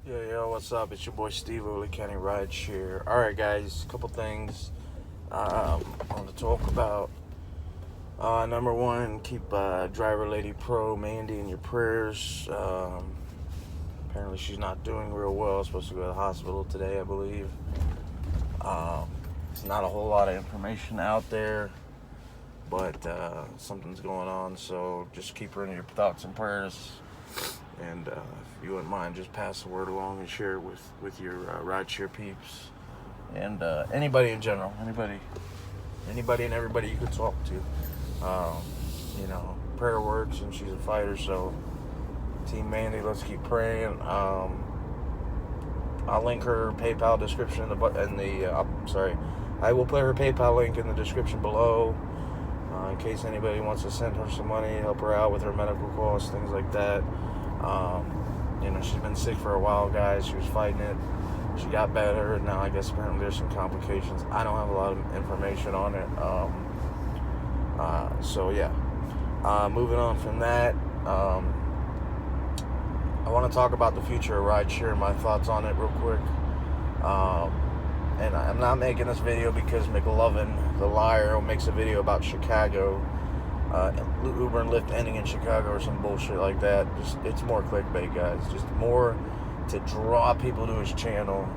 Yo, what's up? It's your boy Steve Ole County Rideshare. Alright, guys, a couple things I want to talk about. Number one, keep driver lady pro Mandy in your prayers. Apparently, she's not doing real well. Supposed to go to the hospital today, I believe. It's not a whole lot of information out there, but something's going on, so just keep her in your thoughts and prayers. And if you wouldn't mind, just pass the word along and share it with your rideshare peeps and anybody in general, anybody and everybody you could talk to. Prayer works, and she's a fighter. So, Team Mandy, let's keep praying. I'll link her PayPal description I will put her PayPal link in the description below. In case anybody wants to send her some money, help her out with her medical costs, things like that. She's been sick for a while, guys. She was fighting it. She got better, and now I guess apparently there's some complications. I don't have a lot of information on it. Moving on from that, I want to talk about the future of rideshare, my thoughts on it real quick. And I'm not making this video because McLovin, the liar, makes a video about Chicago. Uber and Lyft ending in Chicago or some bullshit like that. It's more clickbait, guys. Just more to draw people to his channel.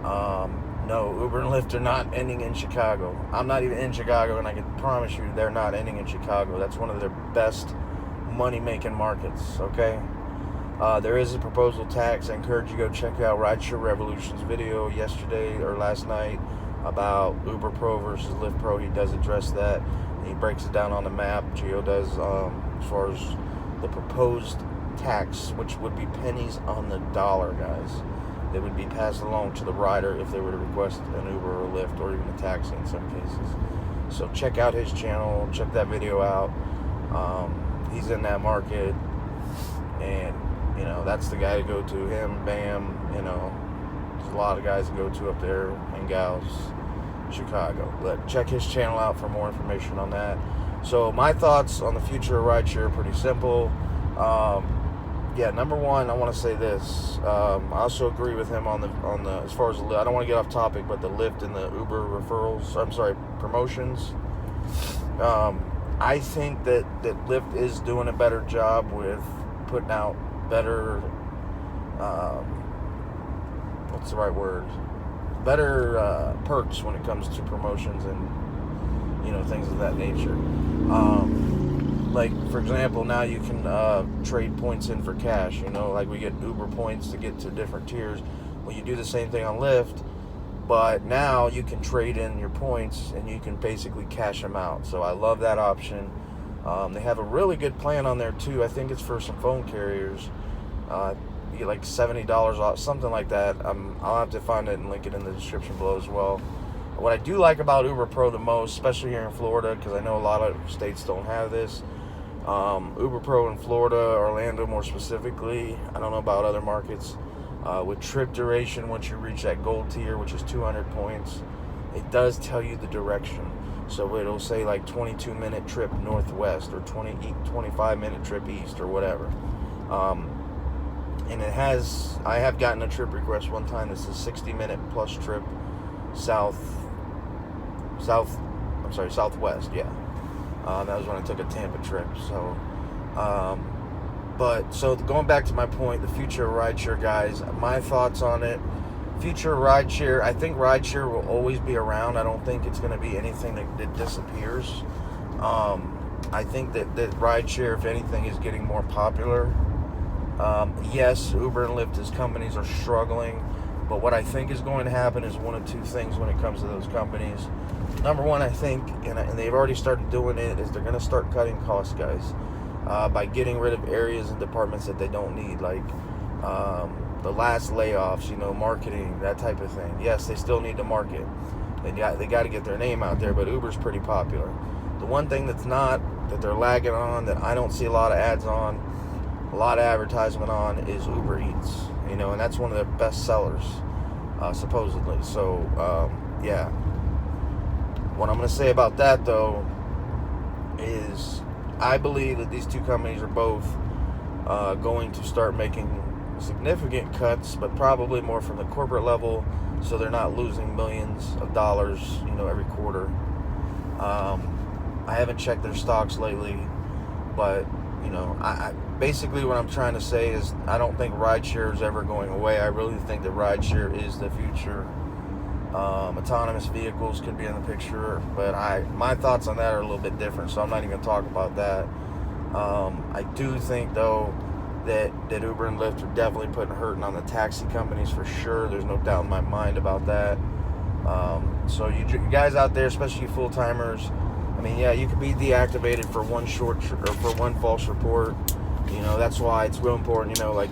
No, Uber and Lyft are not ending in Chicago. I'm not even in Chicago, and I can promise you they're not ending in Chicago. That's one of their best money-making markets, okay? There is a proposal tax. I encourage you to go check out Rideshare Revolution's video yesterday or last night about Uber Pro versus Lyft Pro. He does address that. He breaks it down on the map. Geo does, as far as the proposed tax, which would be pennies on the dollar, guys. They would be passed along to the rider if they were to request an Uber or a Lyft or even a taxi in some cases. So check out his channel. Check that video out. He's in that market, and that's the guy to go to. Him, Bam. There's a lot of guys to go to up there, and gals. Chicago, but check his channel out for more information on that. So my thoughts on the future of rideshare are pretty simple. Number one, I want to say this. I also agree with him on the as far as I don't want to get off topic, but the Lyft and the Uber promotions. I think that Lyft is doing a better job with putting out better. What's the right word? Better perks when it comes to promotions and things of that nature. Like, for example, now you can trade points in for cash. Like we get Uber points to get to different tiers. Well, you do the same thing on Lyft, but now you can trade in your points and you can basically cash them out. So I love that option. They have a really good plan on there too. I think it's for some phone carriers. You get like $70 off, something like that. I'll have to find it and link it in the description below as well. What I do like about Uber Pro the most, especially here in Florida, because I know a lot of states don't have this. Uber Pro in Florida, Orlando more specifically, I don't know about other markets, with trip duration, once you reach that gold tier, which is 200 points, it does tell you the direction. So it'll say like 22-minute trip northwest or 25-minute trip east or whatever. And I have gotten a trip request one time that's a 60-minute plus trip southwest, yeah. That was when I took a Tampa trip. So, going back to my point, the future of rideshare, guys, my thoughts on it. Future of rideshare, I think rideshare will always be around. I don't think it's going to be anything that disappears. I think that rideshare, if anything, is getting more popular. Yes, Uber and Lyft as companies are struggling, but what I think is going to happen is one of two things when it comes to those companies. Number one, I think, and they've already started doing it, is they're going to start cutting costs, guys, by getting rid of areas and departments that they don't need, like the last layoffs, marketing, that type of thing. Yes, they still need to market. They got to get their name out there, but Uber's pretty popular. The one thing that they're lagging on, that I don't see a lot of ads on, a lot of advertisement on, is Uber Eats, and that's one of their best sellers, supposedly. So, what I'm going to say about that, though, is I believe that these two companies are both going to start making significant cuts, but probably more from the corporate level, so they're not losing millions of dollars, every quarter. I haven't checked their stocks lately, but I basically what I'm trying to say is I don't think rideshare is ever going away. I really think that rideshare is the future. Autonomous vehicles could be in the picture, but my thoughts on that are a little bit different, so I'm not even going to talk about that. I do think, though, that Uber and Lyft are definitely hurting on the taxi companies for sure. There's no doubt in my mind about that. So you guys out there, especially you full-timers, I mean, yeah, you could be deactivated for one for one false report. That's why it's real important, like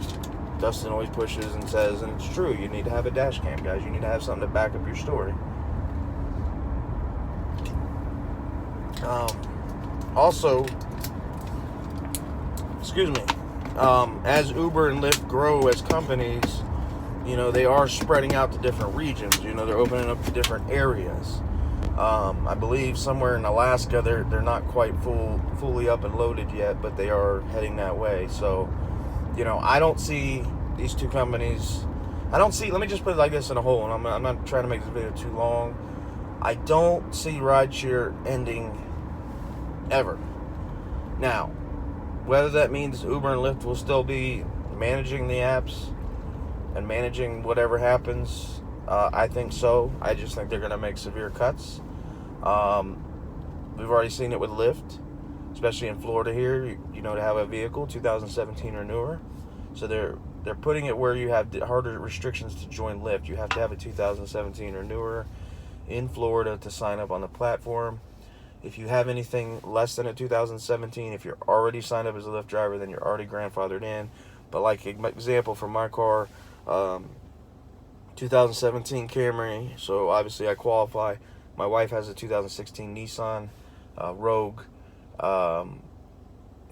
Dustin always pushes and says, and it's true, you need to have a dash cam, guys. You need to have something to back up your story. Also, excuse me, as Uber and Lyft grow as companies, they are spreading out to different regions. They're opening up to different areas. I believe somewhere in Alaska, they're not quite fully up and loaded yet, but they are heading that way. So, I don't see these two companies. Let me just put it like this in a whole, and I'm not trying to make this video too long. I don't see rideshare ending ever. Now, whether that means Uber and Lyft will still be managing the apps and managing whatever happens, I think so. I just think they're going to make severe cuts. We've already seen it with Lyft, especially in Florida here, to have a vehicle, 2017 or newer. So they're putting it where you have harder restrictions to join Lyft. You have to have a 2017 or newer in Florida to sign up on the platform. If you have anything less than a 2017, if you're already signed up as a Lyft driver, then you're already grandfathered in. But like example for my car, 2017 Camry, so obviously I qualify. My wife has a 2016 Nissan Rogue,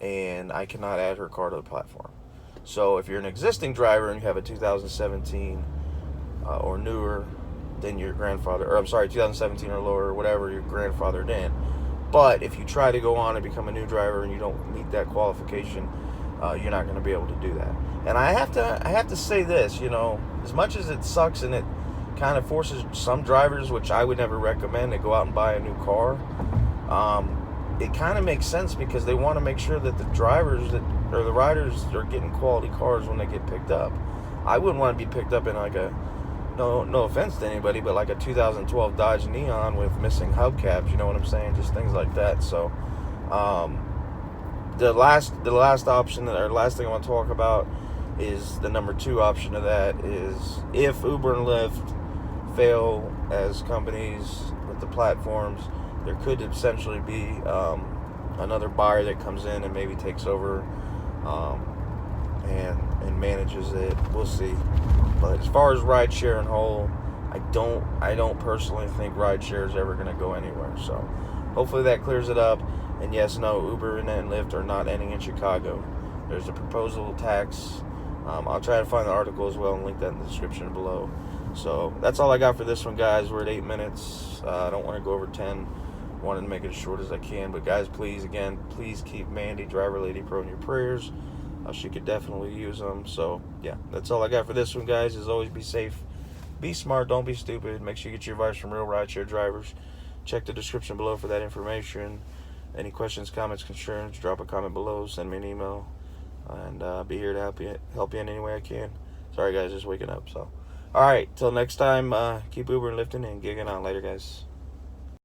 and I cannot add her car to the platform. So if you're an existing driver and you have a 2017 or newer, then you're grandfathered, or I'm sorry, 2017 or lower, or whatever, you're grandfathered in. But if you try to go on and become a new driver and you don't meet that qualification, you're not going to be able to do that. And I have to say this, as much as it sucks and it kind of forces some drivers, which I would never recommend, to go out and buy a new car, it kind of makes sense because they want to make sure that the drivers or the riders are getting quality cars when they get picked up. I wouldn't want to be picked up in like no offense to anybody, but like a 2012 Dodge Neon with missing hubcaps, you know what I'm saying? Just things like that. So, the last option, or last thing I want to talk about, is the number 2 option of that is if Uber and Lyft fail as companies with the platforms, there could essentially be another buyer that comes in and maybe takes over and manages it. We'll see. But as far as rideshare and whole, I don't personally think rideshare is ever going to go anywhere. So hopefully that clears it up. And yes, no, Uber and Lyft are not ending in Chicago. There's a proposal tax. I'll try to find the article as well and link that in the description below. So that's all I got for this one, guys. We're at 8 minutes. I don't want to go over 10. Wanted to make it as short as I can. But guys, please keep Mandy, Driver Lady Pro, in your prayers. She could definitely use them. So yeah, that's all I got for this one, guys. As always, be safe, be smart, don't be stupid. Make sure you get your advice from real rideshare drivers. Check the description below for that information. Any questions, comments, concerns, drop a comment below, send me an email, and be here to help you in any way I can. Sorry guys, just waking up. So all right, till next time, keep Uber and lifting and gigging on. Later, guys.